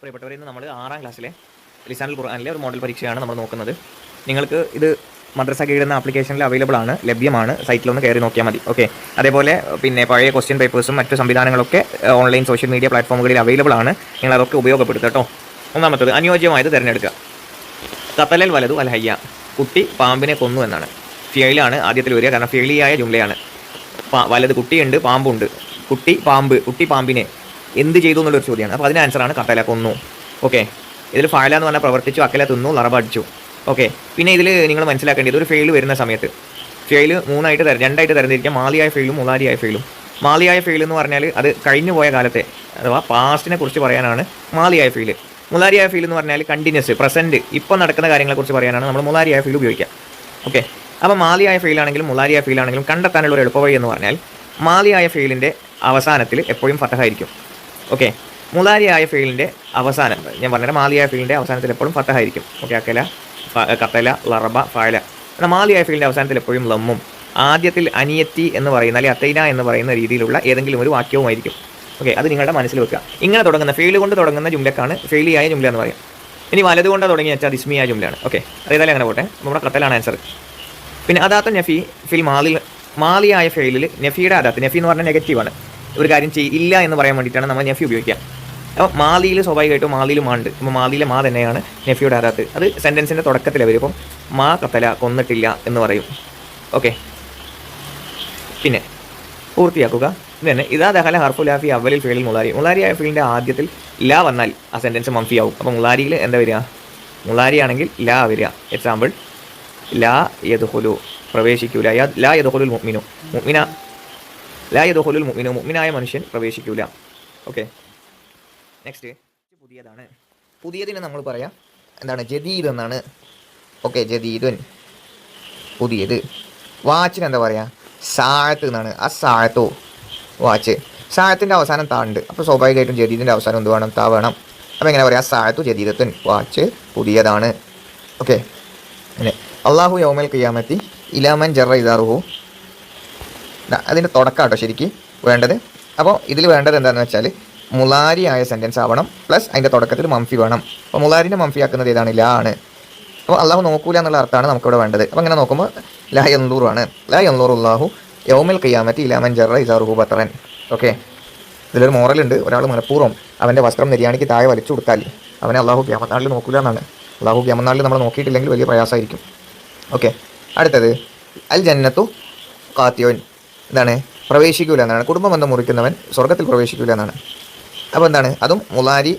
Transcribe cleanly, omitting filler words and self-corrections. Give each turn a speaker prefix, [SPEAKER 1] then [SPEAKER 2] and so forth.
[SPEAKER 1] പ്രിയപ്പെട്ടവരെ, ഇന്ന് നമ്മൾ 6ാം ക്ലാസ്സിലെ ലിസാനുൽ ഖുർആനിലെ ഒരു മോഡൽ പരീക്ഷയാണ് നമ്മൾ നോക്കുന്നത്. നിങ്ങൾക്ക് ഇത് മദ്രസ ഗൈഡ് എന്ന ആപ്ലിക്കേഷനിൽ അവൈലബിൾ ആണ്, ലഭ്യമാണ്. സൈറ്റിലൊന്ന് കയറി നോക്കിയാൽ മതി. ഓക്കെ. അതേപോലെ പിന്നെ പഴയ ക്വസ്റ്റ്യൻ പേപ്പേഴ്സും മറ്റു സംവിധാനങ്ങളൊക്കെ ഓൺലൈൻ സോഷ്യൽ മീഡിയ പ്ലാറ്റ്ഫോമുകളിൽ അവൈലബിൾ ആണ്. നിങ്ങൾ അതൊക്കെ ഉപയോഗപ്പെടുത്തുക കേട്ടോ. ഒന്നാമത്തത്, അനുയോജ്യമായത് തിരഞ്ഞെടുക്കുക. ഖത്തലൽ വലതു അൽ ഹയ്യ, കുട്ടി പാമ്പിനെ കൊന്നു എന്നാണ്. ഫിയലാണ് ആദ്യത്തിൽ വരിക, കാരണം ഫിയലിയായ ജുംലയാണ്. വലത് കുട്ടിയുണ്ട്, പാമ്പുണ്ട്. കുട്ടി പാമ്പ്, കുട്ടി പാമ്പിനെ എന്ത് ചെയ്തു എന്നുള്ളൊരു ചോദ്യമാണ്. അപ്പോൾ അതിന് ആൻസറാണ് ഖത്തല, കൊന്നു. ഓക്കെ. ഇതിൽ ഫഅല എന്ന് പറഞ്ഞാൽ പ്രവർത്തിച്ചു, അക്കല തിന്നു, ലറബ അടിച്ചു. ഓക്കെ. പിന്നെ ഇതിൽ നിങ്ങൾ മനസ്സിലാക്കേണ്ടത്, ഒരു ഫെയിൽ വരുന്ന സമയത്ത് ഫെയിൽ രണ്ടായിട്ട് തരംതിരിക്കാം. മാലിയായ ഫെയിലും മുലാരിയായ ഫെയിലും. മാലിയായ ഫെയിൽ എന്ന് പറഞ്ഞാൽ അത് കഴിഞ്ഞു പോയ കാലത്തെ അഥവാ പാസ്റ്റിനെ കുറിച്ച് പറയാനാണ് മാലിയായ ഫെയിൽ. മുലാരിയായ ഫെയിൽ എന്ന് പറഞ്ഞാൽ കണ്ടിന്യൂസ്, പ്രസൻറ്റ്, ഇപ്പോൾ നടക്കുന്ന കാര്യങ്ങളെക്കുറിച്ച് പറയാനാണ് നമ്മൾ മുലാരിയായ ഫെയിൽ ഉപയോഗിക്കുക. ഓക്കെ. അപ്പോൾ മാലിയായ ഫെയിലാണെങ്കിലും മുലാരിയായ ഫെയിലാണെങ്കിലും കണ്ടെത്താനുള്ള ഒരു എളുപ്പവഴി എന്ന് പറഞ്ഞാൽ മാലിയായ ഫെയിലിൻ്റെ അവസാനത്തിൽ എപ്പോഴും ഫതഹായിരിക്കും. ഓക്കെ. മുലാരിയായ ഫെയിലിൻ്റെ അവസാനം ഞാൻ പറഞ്ഞാൽ മാലിയായ ഫെയിലിൻ്റെ അവസാനത്തിൽ എപ്പോഴും ഫതഹായിരിക്കും. ഓക്കെ. അക്കല, ഖത്തല, ലറബ, ഫഅല. എന്നാൽ മാലിയായ ഫെയിലിൻ്റെ അവസാനത്തിൽ എപ്പോഴും ലമ്മും, ആദ്യത്തിൽ അനിയത്തി എന്ന് പറയുന്ന അല്ലെങ്കിൽ അത്തൈന എന്ന് പറയുന്ന രീതിയിലുള്ള ഏതെങ്കിലും ഒരു വാക്യവുമായിരിക്കും. ഓക്കെ. അത് നിങ്ങളുടെ മനസ്സിൽ വെക്കുക. ഇങ്ങനെ തുടങ്ങുന്ന ഫെയിൽ കൊണ്ട് തുടങ്ങുന്ന ജുംലക്കാണ് ഫെയിലിയായ ജുംല എന്ന് പറയും. ഇനി വലത് കൊണ്ട് തുടങ്ങി വെച്ചാൽ ഇസ്മിയായ ജുംലയാണ്. ഓക്കെ. അതേതായാലും അങ്ങനെ പോട്ടെ. നമ്മുടെ ഖത്തലാണ് ആൻസർ. പിന്നെ അദാത്ത് നഫി ഫിൽ മാലിയായ ഫെയിലിൽ നഫിയുടെ അദാത്ത്, നഫി എന്ന് പറഞ്ഞാൽ നെഗറ്റീവാണ്. ഒരു കാര്യം ഇല്ല എന്ന് പറയാൻ വേണ്ടിയിട്ടാണ് നമ്മൾ നഫി ഉപയോഗിക്കുക. അപ്പോൾ മാലിയിൽ സ്വാഭാവികമായിട്ടും മാലിയിൽ മാണ്ട്. അപ്പോൾ മാലിയിലെ മാ തന്നെയാണ് നഫിയുടെ അദാത്ത്. അത് സെൻറ്റൻസിൻ്റെ തുടക്കത്തിൽ വരും. ഇപ്പം മാ ഖത്തല, കൊന്നിട്ടില്ല എന്ന് പറയും. ഓക്കെ. പിന്നെ പൂർത്തിയാക്കുക. ഇത് തന്നെ ഇതാ ദഹല ഹർഫു ലാഫി അവലിൽ ഫെയിലിൽ മുലാരി. മുലാരിയായ ഫെയിലിൻ്റെ ആദ്യത്തിൽ ലാ വന്നാൽ ആ സെൻറ്റൻസ് മംഫിയാവും. അപ്പോൾ മുലാരിയിൽ എന്താ വരിക? മുലാരി ആണെങ്കിൽ ലാ വരിക. എക്സാമ്പിൾ, ലാ യദ്ഖുലു, പ്രവേശിക്കൂല. ലാ യദ്ഖുലുൽ മുഅ്മിനു, ലാ യദ്ഖുലുൽ മുഅ്മിനു, മുഅ്മിനായ മനുഷ്യൻ പ്രവേശിക്കൂല. ഓക്കെ. നെക്സ്റ്റ്, പുതിയതാണ്. പുതിയതിന് നമ്മൾ പറയാം എന്താണ്? ജദീദ് എന്നാണ്. ഓക്കെ. ജദീദുൻ, പുതിയത്. വാച്ചിന് എന്താ പറയുക? സാഴത്ത് എന്നാണ്. ആ സാഴത്തോ, വാച്ച്. സാഴത്തിൻ്റെ അവസാനം താണ്ട്. അപ്പോൾ സ്വാഭാവികമായിട്ടും ജദീദിൻ്റെ അവസാനം എന്ത് വേണം? താ വേണം. അപ്പോൾ എങ്ങനെ പറയാം? സാഴത്തു ജദീദത്തുൻ, വാച്ച് പുതിയതാണ്. ഓക്കെ. അങ്ങനെ അള്ളാഹു യൗമൽ ഖിയാമത്തി ഇലാമൻ ജറ ഇദാറുഹു, അതിൻ്റെ തുടക്കാട്ടോ ശരിക്ക് വേണ്ടത്. അപ്പോൾ ഇതിൽ വേണ്ടത് എന്താണെന്ന് വെച്ചാൽ മുലാരി ആയ സെൻറ്റൻസ് ആവണം, പ്ലസ് അതിൻ്റെ തുടക്കത്തിൽ മംഫി വേണം. അപ്പോൾ മുലാരിനെ മംഫി ആക്കുന്നത് ഏതാണ്? ലാ ആണ്. അപ്പോൾ അള്ളാഹു നോക്കൂല എന്നുള്ള അർത്ഥമാണ് നമുക്കിവിടെ വേണ്ടത്. അപ്പോൾ അങ്ങനെ നോക്കുമ്പോൾ ലാ യൻദൂർ ആണ്. ലാ യൻദൂർ അള്ളാഹു യൗമൽ ഖിയാമത്തി ഇലാമൻ ജറ ഇദാറുഹു ബത്തറൻ. ഓക്കെ. ഇതിലൊരു മോറലുണ്ട്. ഒരാൾ മനഃപൂർവ്വം അവൻ്റെ വസ്ത്രം നെര്യാണിക്ക് താഴെ വലിച്ചു കൊടുത്താൽ അവനെ അള്ളാഹു ഖിയാമത്ത് നോക്കൂല എന്നാണ്. അള്ളാഹു ഖിയാമത്ത് നമ്മൾ നോക്കിയിട്ടില്ലെങ്കിൽ വലിയ പ്രയാസമായിരിക്കും. ഓക്കെ. അടുത്തത് അൽ ജന്നത്തു ഖാത്തിയോൻ, എന്താണ്? പ്രവേശിക്കൂല എന്നാണ്. കുടുംബബന്ധം മുറിക്കുന്നവൻ സ്വർഗ്ഗത്തിൽ പ്രവേശിക്കൂല എന്നാണ്. അപ്പോൾ എന്താണ്? അതും മുലാരി